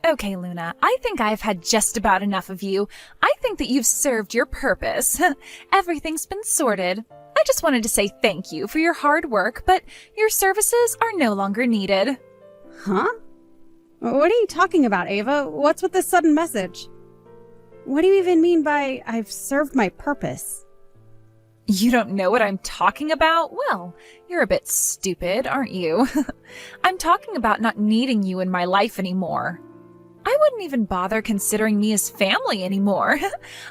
Okay, Luna, I think I've had just about enough of you. I think that you've served your purpose. Everything's been sorted. I just wanted to say thank you for your hard work, but your services are no longer needed. Huh? What are you talking about, Ava? What's with this sudden message? What do you even mean by, I've served my purpose? You don't know what I'm talking about? Well, you're a bit stupid, aren't you? I'm talking about not needing you in my life anymore. I wouldn't even bother considering me as family anymore.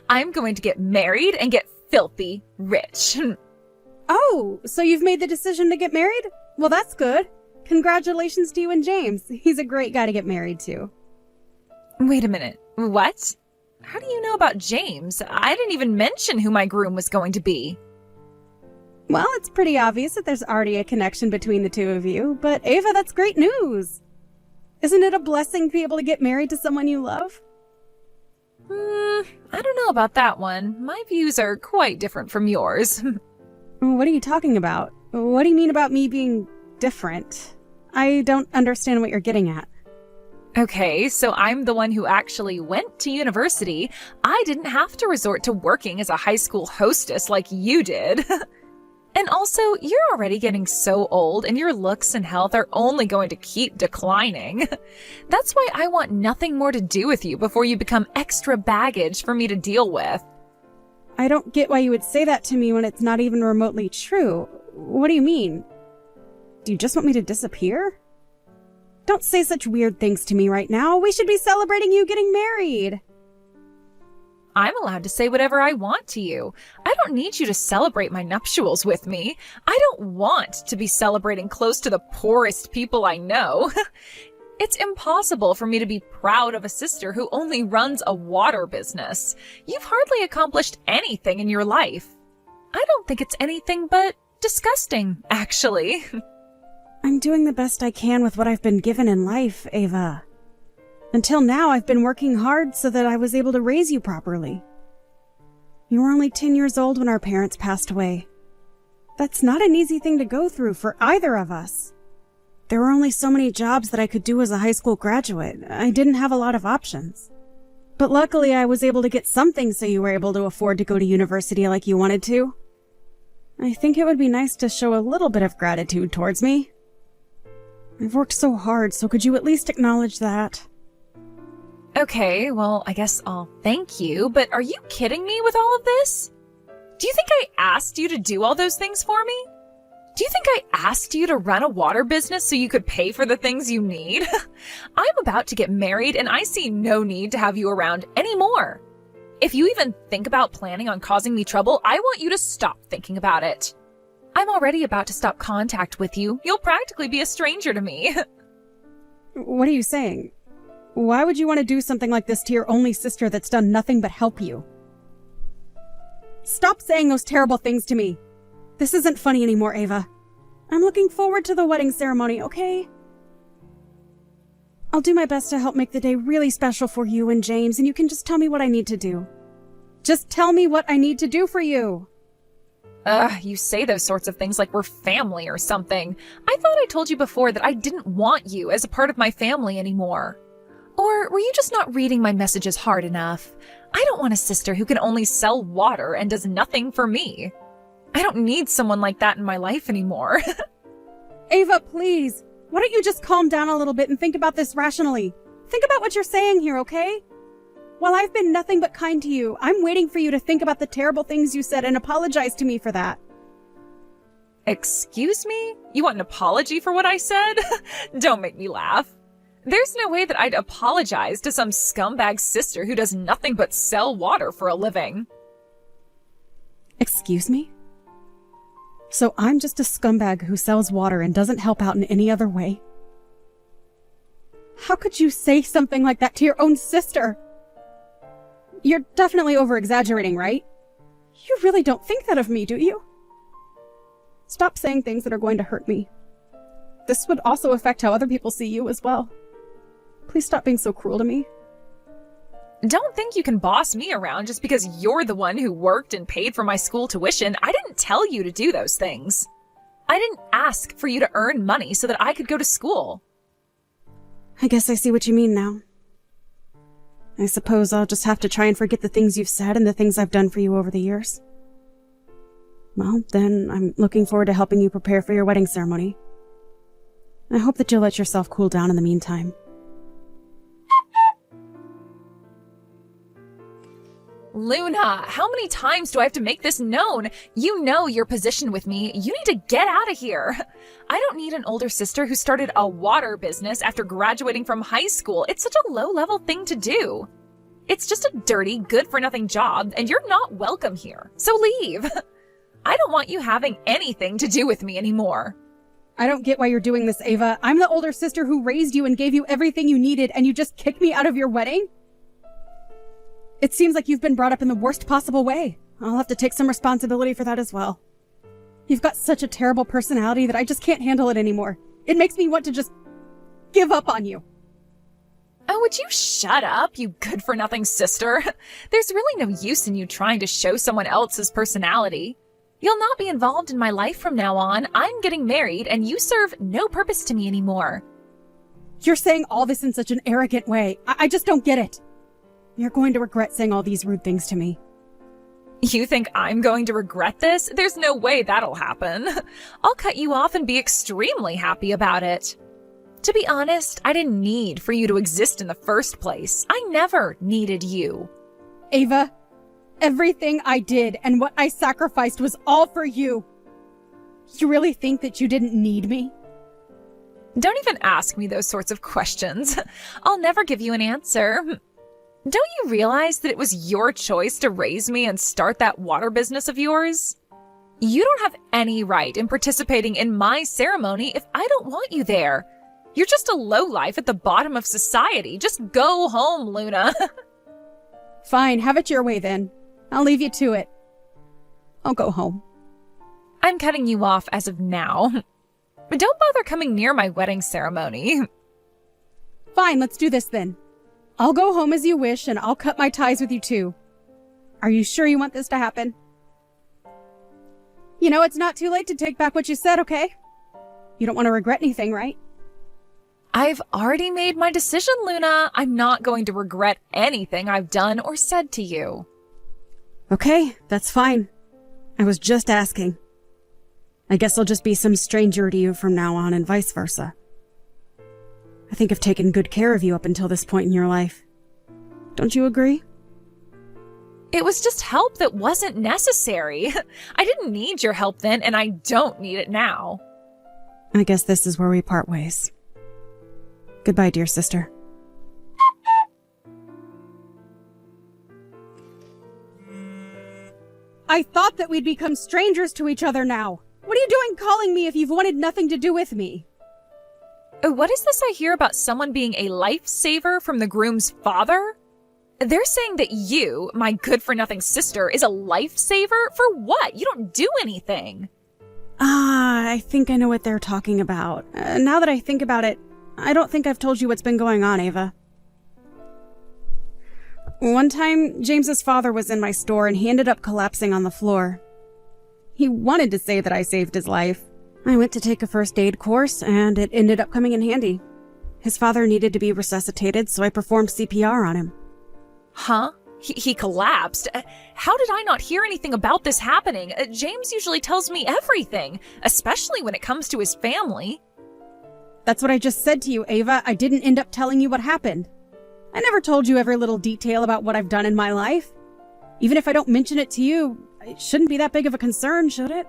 I'm going to get married and get filthy rich. Oh, so you've made the decision to get married? Well, that's good. Congratulations to you and James. He's a great guy to get married to. Wait a minute. What? How do you know about James? I didn't even mention who my groom was going to be. Well, it's pretty obvious that there's already a connection between the two of you, but Ava, that's great news. Isn't it a blessing to be able to get married to someone you love? I don't know about that one. My views are quite different from yours. What are you talking about? What do you mean about me being different? I don't understand what you're getting at. Okay, so I'm the one who actually went to university. I didn't have to resort to working as a high school hostess like you did. And also, you're already getting so old and your looks and health are only going to keep declining. That's why I want nothing more to do with you before you become extra baggage for me to deal with. I don't get why you would say that to me when it's not even remotely true. What do you mean? Do you just want me to disappear? Don't say such weird things to me right now. We should be celebrating you getting married. I'm allowed to say whatever I want to you. I don't need you to celebrate my nuptials with me. I don't want to be celebrating close to the poorest people I know. It's impossible for me to be proud of a sister who only runs a water business. You've hardly accomplished anything in your life. I don't think it's anything but disgusting, actually. I'm doing the best I can with what I've been given in life, Ava. Until now, I've been working hard so that I was able to raise you properly. You were only 10 years old when our parents passed away. That's not an easy thing to go through for either of us. There were only so many jobs that I could do as a high school graduate. I didn't have a lot of options. But luckily, I was able to get something so you were able to afford to go to university like you wanted to. I think it would be nice to show a little bit of gratitude towards me. I've worked so hard, so could you at least acknowledge that? Okay, well, I guess I'll thank you, but are you kidding me with all of this? Do you think I asked you to do all those things for me? Do you think I asked you to run a water business so you could pay for the things you need? I'm about to get married and I see no need to have you around anymore. If you even think about planning on causing me trouble, I want you to stop thinking about it. I'm already about to stop contact with you. You'll practically be a stranger to me. What are you saying? Why would you want to do something like this to your only sister that's done nothing but help you? Stop saying those terrible things to me. This isn't funny anymore, Ava. I'm looking forward to the wedding ceremony, okay? I'll do my best to help make the day really special for you and James, and you can just tell me what I need to do. Just tell me what I need to do for you. You say those sorts of things like we're family or something. I thought I told you before that I didn't want you as a part of my family anymore. Or were you just not reading my messages hard enough? I don't want a sister who can only sell water and does nothing for me. I don't need someone like that in my life anymore. Ava, please. Why don't you just calm down a little bit and think about this rationally? Think about what you're saying here, okay? While I've been nothing but kind to you, I'm waiting for you to think about the terrible things you said and apologize to me for that. Excuse me? You want an apology for what I said? Don't make me laugh. There's no way that I'd apologize to some scumbag sister who does nothing but sell water for a living. Excuse me? So I'm just a scumbag who sells water and doesn't help out in any other way? How could you say something like that to your own sister? You're definitely over-exaggerating, right? You really don't think that of me, do you? Stop saying things that are going to hurt me. This would also affect how other people see you as well. Please stop being so cruel to me. Don't think you can boss me around just because you're the one who worked and paid for my school tuition. I didn't tell you to do those things. I didn't ask for you to earn money so that I could go to school. I guess I see what you mean now. I suppose I'll just have to try and forget the things you've said and the things I've done for you over the years. Well, then I'm looking forward to helping you prepare for your wedding ceremony. I hope that you'll let yourself cool down in the meantime. Luna, how many times do I have to make this known? You know your position with me. You need to get out of here. I don't need an older sister who started a water business after graduating from high school. It's such a low-level thing to do. It's just a dirty, good-for-nothing job, and you're not welcome here. So leave. I don't want you having anything to do with me anymore. I don't get why you're doing this, Ava. I'm the older sister who raised you and gave you everything you needed, and you just kick me out of your wedding? It seems like you've been brought up in the worst possible way. I'll have to take some responsibility for that as well. You've got such a terrible personality that I just can't handle it anymore. It makes me want to just give up on you. Oh, would you shut up, you good-for-nothing sister? There's really no use in you trying to show someone else's personality. You'll not be involved in my life from now on. I'm getting married, and you serve no purpose to me anymore. You're saying all this in such an arrogant way. I just don't get it. You're going to regret saying all these rude things to me. You think I'm going to regret this? There's no way that'll happen. I'll cut you off and be extremely happy about it. To be honest, I didn't need for you to exist in the first place. I never needed you. Ava, everything I did and what I sacrificed was all for you. You really think that you didn't need me? Don't even ask me those sorts of questions. I'll never give you an answer. Don't you realize that it was your choice to raise me and start that water business of yours? You don't have any right in participating in my ceremony if I don't want you there. You're just a lowlife at the bottom of society. Just go home, Luna. Fine, have it your way then. I'll leave you to it. I'll go home. I'm cutting you off as of now. But don't bother coming near my wedding ceremony. Fine, let's do this then. I'll go home as you wish, and I'll cut my ties with you too. Are you sure you want this to happen? You know, it's not too late to take back what you said, okay? You don't want to regret anything, right? I've already made my decision, Luna. I'm not going to regret anything I've done or said to you. Okay, that's fine. I was just asking. I guess I'll just be some stranger to you from now on and vice versa. I think I've taken good care of you up until this point in your life. Don't you agree? It was just help that wasn't necessary. I didn't need your help then, and I don't need it now. I guess this is where we part ways. Goodbye, dear sister. I thought that we'd become strangers to each other now. What are you doing calling me if you've wanted nothing to do with me? What is this I hear about someone being a lifesaver from the groom's father? They're saying that you, my good-for-nothing sister, is a lifesaver? For what? You don't do anything. I think I know what they're talking about. Now that I think about it, I don't think I've told you what's been going on, Ava. One time, James's father was in my store and he ended up collapsing on the floor. He wanted to say that I saved his life. I went to take a first aid course and it ended up coming in handy. His father needed to be resuscitated, so I performed CPR on him. Huh? He collapsed? How did I not hear anything about this happening? James usually tells me everything, especially when it comes to his family. That's what I just said to you, Ava. I didn't end up telling you what happened. I never told you every little detail about what I've done in my life. Even if I don't mention it to you, it shouldn't be that big of a concern, should it?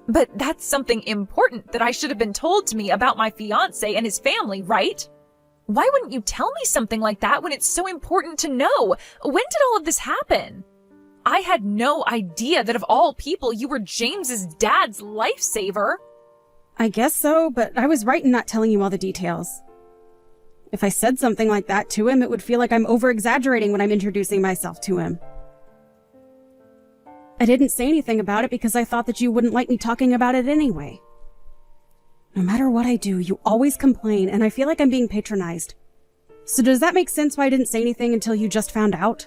But that's something important that I should have been told to me about my fiancé and his family, right? Why wouldn't you tell me something like that when it's so important to know? When did all of this happen? I had no idea that of all people you were James's dad's lifesaver. I guess so, but I was right in not telling you all the details. If I said something like that to him, it would feel like I'm over-exaggerating when I'm introducing myself to him. I didn't say anything about it because I thought that you wouldn't like me talking about it anyway. No matter what I do, you always complain, and I feel like I'm being patronized. So does that make sense why I didn't say anything until you just found out?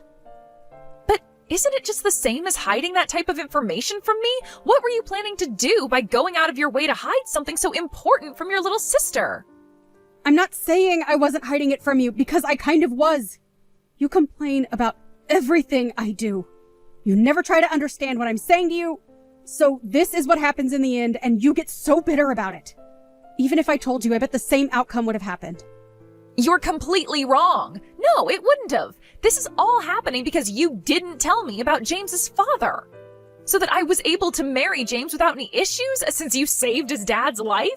But isn't it just the same as hiding that type of information from me? What were you planning to do by going out of your way to hide something so important from your little sister? I'm not saying I wasn't hiding it from you, because I kind of was. You complain about everything I do. You never try to understand what I'm saying to you. So this is what happens in the end, and you get so bitter about it. Even if I told you, I bet the same outcome would have happened. You're completely wrong. No, it wouldn't have. This is all happening because you didn't tell me about James's father. So that I was able to marry James without any issues since you saved his dad's life?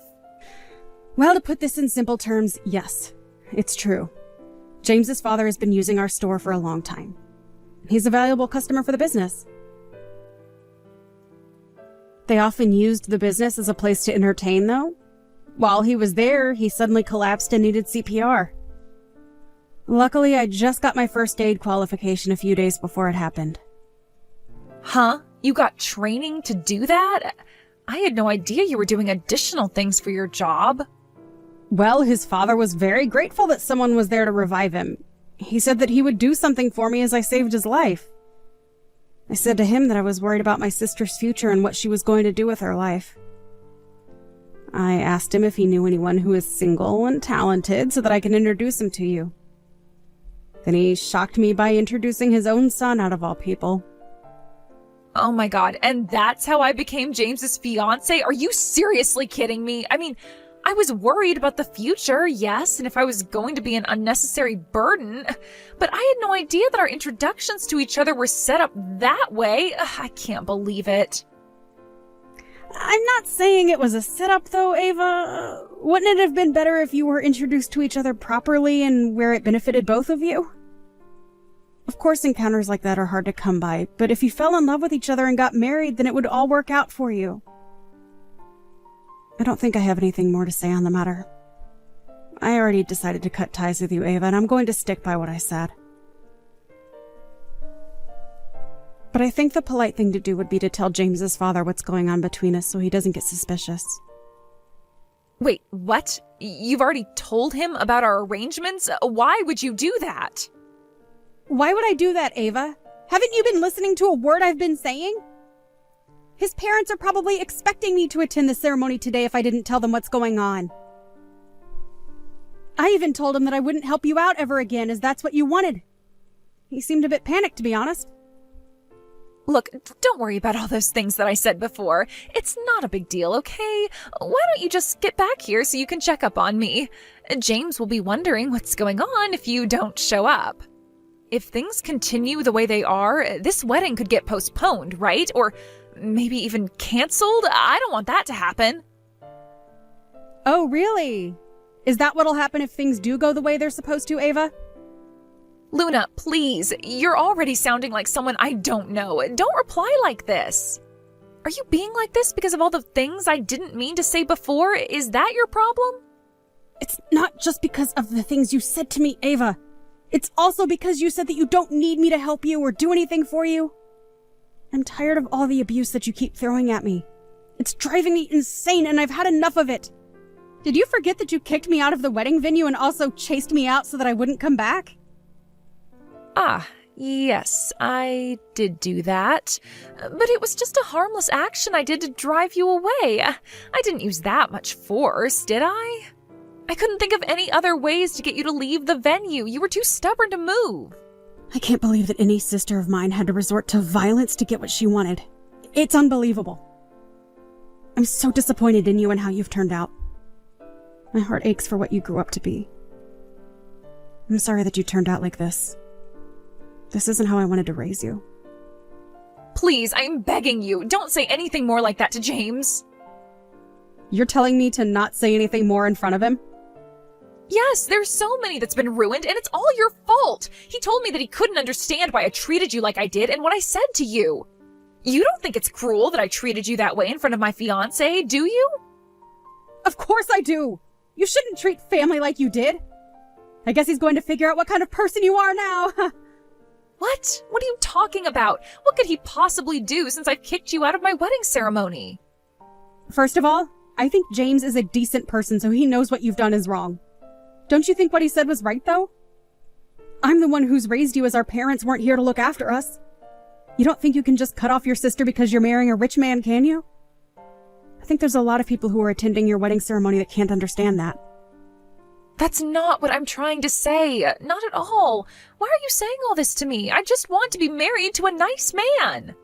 Well, to put this in simple terms, yes, it's true. James's father has been using our store for a long time. He's a valuable customer for the business. They often used the business as a place to entertain, though. While he was there, he suddenly collapsed and needed CPR. Luckily, I just got my first aid qualification a few days before it happened. Huh? You got training to do that? I had no idea you were doing additional things for your job. Well, his father was very grateful that someone was there to revive him. He said that he would do something for me as I saved his life. I said to him that I was worried about my sister's future and what she was going to do with her life. I asked him if he knew anyone who is single and talented so that I could introduce him to you. Then he shocked me by introducing his own son out of all people. Oh my god, and that's how I became James's fiance? Are you seriously kidding me? I mean, I was worried about the future, yes, and if I was going to be an unnecessary burden, but I had no idea that our introductions to each other were set up that way. Ugh, I can't believe it. I'm not saying it was a setup, though, Ava. Wouldn't it have been better if you were introduced to each other properly and where it benefited both of you? Of course, encounters like that are hard to come by, but if you fell in love with each other and got married, then it would all work out for you. I don't think I have anything more to say on the matter. I already decided to cut ties with you, Ava, and I'm going to stick by what I said. But I think the polite thing to do would be to tell James's father what's going on between us so he doesn't get suspicious. Wait, what? You've already told him about our arrangements? Why would you do that? Why would I do that, Ava? Haven't you been listening to a word I've been saying? His parents are probably expecting me to attend the ceremony today if I didn't tell them what's going on. I even told him that I wouldn't help you out ever again, as that's what you wanted. He seemed a bit panicked, to be honest. Look, don't worry about all those things that I said before. It's not a big deal, okay? Why don't you just get back here so you can check up on me? James will be wondering what's going on if you don't show up. If things continue the way they are, this wedding could get postponed, right? Or maybe even canceled? I don't want that to happen. Oh, really? Is that what'll happen if things do go the way they're supposed to, Ava? Luna, please. You're already sounding like someone I don't know. Don't reply like this. Are you being like this because of all the things I didn't mean to say before? Is that your problem? It's not just because of the things you said to me, Ava. It's also because you said that you don't need me to help you or do anything for you. I'm tired of all the abuse that you keep throwing at me. It's driving me insane, and I've had enough of it. Did you forget that you kicked me out of the wedding venue and also chased me out so that I wouldn't come back? Ah, yes, I did do that. But it was just a harmless action I did to drive you away. I didn't use that much force, did I? I couldn't think of any other ways to get you to leave the venue. You were too stubborn to move. I can't believe that any sister of mine had to resort to violence to get what she wanted. It's unbelievable. I'm so disappointed in you and how you've turned out. My heart aches for what you grew up to be. I'm sorry that you turned out like this. This isn't how I wanted to raise you. Please, I'm begging you, don't say anything more like that to James. You're telling me to not say anything more in front of him? Yes, there's so many that's been ruined, and it's all your fault. He told me that he couldn't understand why I treated you like I did and what I said to you. You don't think it's cruel that I treated you that way in front of my fiancé, do you? Of course I do! You shouldn't treat family like you did. I guess he's going to figure out what kind of person you are now. What? What are you talking about? What could he possibly do since I've kicked you out of my wedding ceremony? First of all, I think James is a decent person, so he knows what you've done is wrong. Don't you think what he said was right, though? I'm the one who's raised you as our parents weren't here to look after us. You don't think you can just cut off your sister because you're marrying a rich man, can you? I think there's a lot of people who are attending your wedding ceremony that can't understand that. That's not what I'm trying to say. Not at all. Why are you saying all this to me? I just want to be married to a nice man.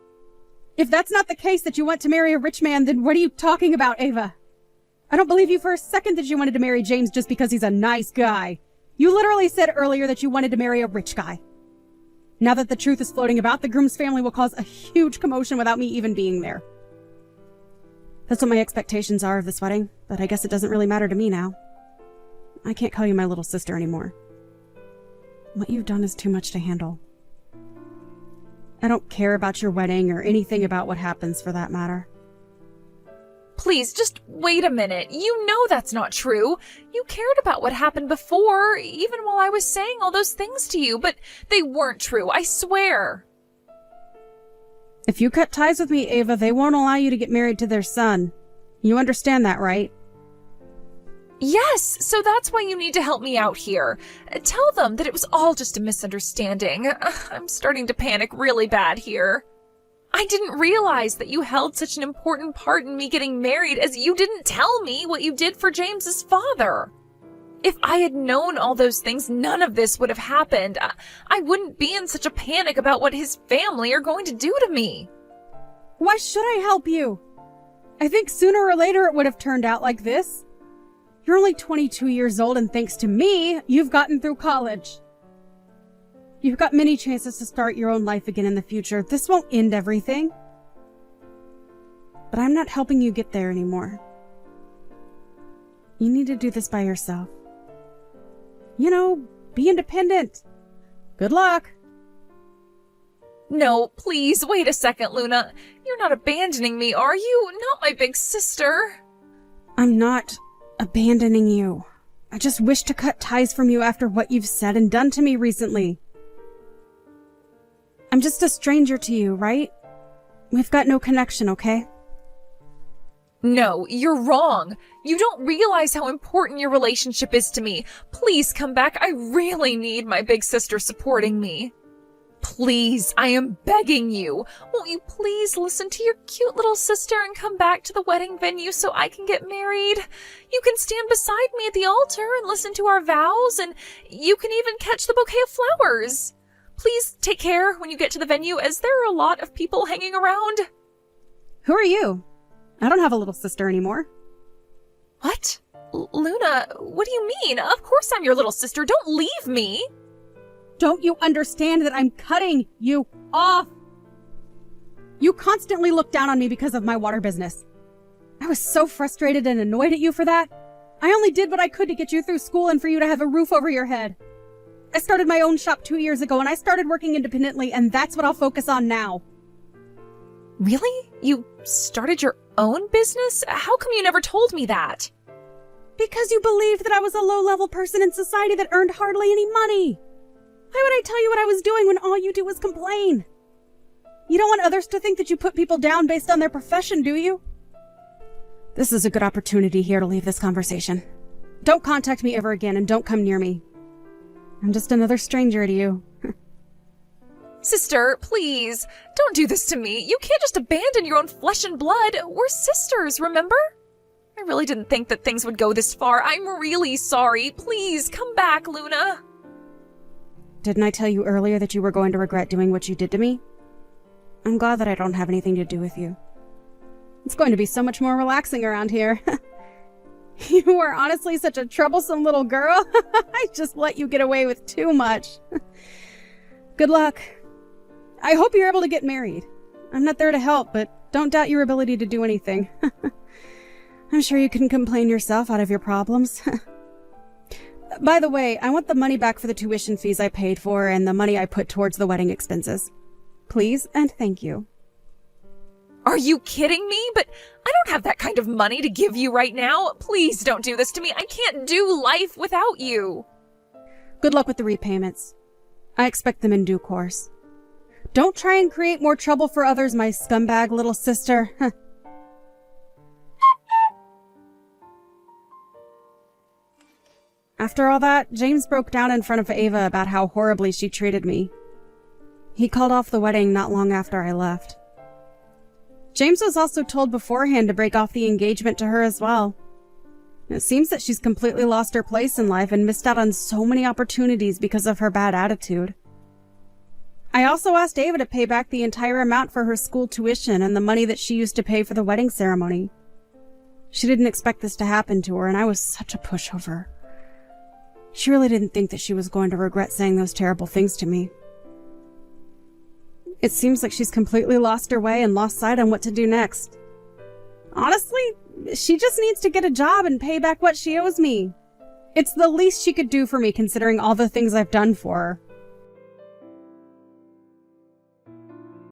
If that's not the case that you want to marry a rich man, then what are you talking about, Ava? I don't believe you for a second that you wanted to marry James just because he's a nice guy. You literally said earlier that you wanted to marry a rich guy. Now that the truth is floating about, the groom's family will cause a huge commotion without me even being there. That's what my expectations are of this wedding, but I guess it doesn't really matter to me now. I can't call you my little sister anymore. What you've done is too much to handle. I don't care about your wedding or anything about what happens for that matter. Please, just wait a minute. You know that's not true. You cared about what happened before, even while I was saying all those things to you, but they weren't true, I swear. If you cut ties with me, Ava, they won't allow you to get married to their son. You understand that, right? Yes, so that's why you need to help me out here. Tell them that it was all just a misunderstanding. I'm starting to panic really bad here. I didn't realize that you held such an important part in me getting married, as you didn't tell me what you did for James's father. If I had known all those things, none of this would have happened. I wouldn't be in such a panic about what his family are going to do to me. Why should I help you? I think sooner or later it would have turned out like this. You're only 22 years old, and thanks to me, you've gotten through college. You've got many chances to start your own life again in the future. This won't end everything. But I'm not helping you get there anymore. You need to do this by yourself. You know, be independent. Good luck. No, please, wait a second, Luna. You're not abandoning me, are you? Not my big sister. I'm not abandoning you. I just wish to cut ties from you after what you've said and done to me recently. I'm just a stranger to you, right? We've got no connection, okay? No, you're wrong. You don't realize how important your relationship is to me. Please come back. I really need my big sister supporting me. Please, I am begging you. Won't you please listen to your cute little sister and come back to the wedding venue so I can get married? You can stand beside me at the altar and listen to our vows, and you can even catch the bouquet of flowers. Please take care when you get to the venue, as there are a lot of people hanging around. Who are you? I don't have a little sister anymore. What? Luna, what do you mean? Of course I'm your little sister. Don't leave me. Don't you understand that I'm cutting you off? You constantly look down on me because of my water business. I was so frustrated and annoyed at you for that. I only did what I could to get you through school and for you to have a roof over your head. I started my own shop 2 years ago, and I started working independently, and that's what I'll focus on now. Really? You started your own business? How come you never told me that? Because you believed that I was a low-level person in society that earned hardly any money. Why would I tell you what I was doing when all you do is complain? You don't want others to think that you put people down based on their profession, do you? This is a good opportunity here to leave this conversation. Don't contact me ever again, and don't come near me. I'm just another stranger to you. Sister, please, don't do this to me. You can't just abandon your own flesh and blood. We're sisters, remember? I really didn't think that things would go this far. I'm really sorry. Please, come back, Luna. Didn't I tell you earlier that you were going to regret doing what you did to me? I'm glad that I don't have anything to do with you. It's going to be so much more relaxing around here. You are honestly such a troublesome little girl. I just let you get away with too much. Good luck. I hope you're able to get married. I'm not there to help, but don't doubt your ability to do anything. I'm sure you can complain yourself out of your problems. By the way, I want the money back for the tuition fees I paid for and the money I put towards the wedding expenses. Please and thank you. Are you kidding me? But I don't have that kind of money to give you right now. Please don't do this to me. I can't do life without you. Good luck with the repayments. I expect them in due course. Don't try and create more trouble for others, my scumbag little sister. After all that, James broke down in front of Ava about how horribly she treated me. He called off the wedding not long after I left. James was also told beforehand to break off the engagement to her as well. It seems that she's completely lost her place in life and missed out on so many opportunities because of her bad attitude. I also asked Ava to pay back the entire amount for her school tuition and the money that she used to pay for the wedding ceremony. She didn't expect this to happen to her, and I was such a pushover. She really didn't think that she was going to regret saying those terrible things to me. It seems like she's completely lost her way and lost sight on what to do next. Honestly, she just needs to get a job and pay back what she owes me. It's the least she could do for me considering all the things I've done for her.